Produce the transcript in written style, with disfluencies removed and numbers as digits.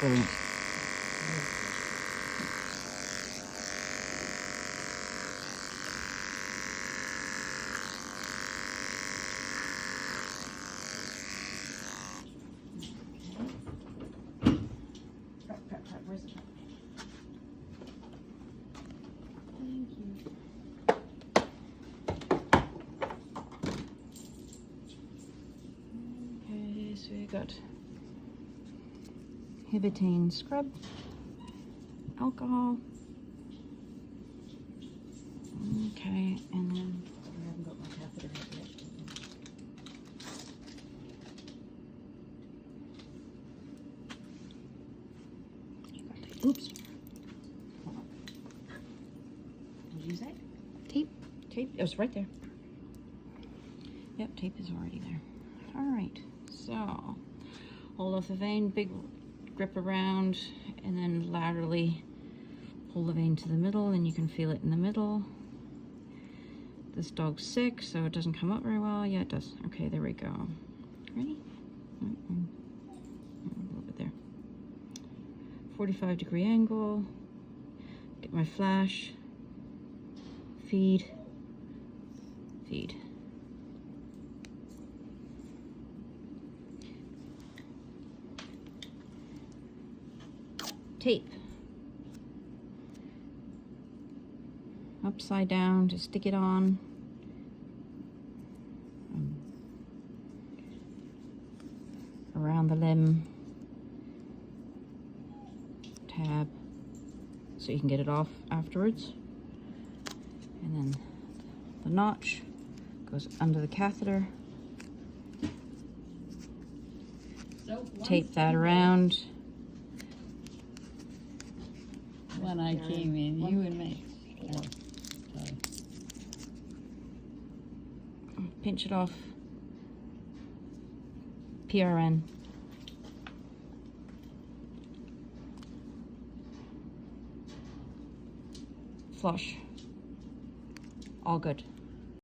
Brilliant. Where's the top? Thank you. Okay, so we got Hibitane scrub, alcohol. Okay, and then I haven't got my catheter yet. Oops. Hold on. What did you say? Tape. Tape. It was right there. Yep, tape is already there. All right. So, hold off the vein, big grip around, and then laterally pull the vein to the middle, and you can feel it in the middle. This dog's sick, so it doesn't come up very well. Yeah, it does. Okay, there we go. Ready? A little bit there. 45-degree angle. Get my flash. Feed. Feed. Tape. Upside down to stick it on. Around the limb. Tab. So you can get it off afterwards. And then the notch goes under the catheter. Tape that around. When I came in, you and me. Oh, sorry. Pinch it off. PRN. Flush. All good.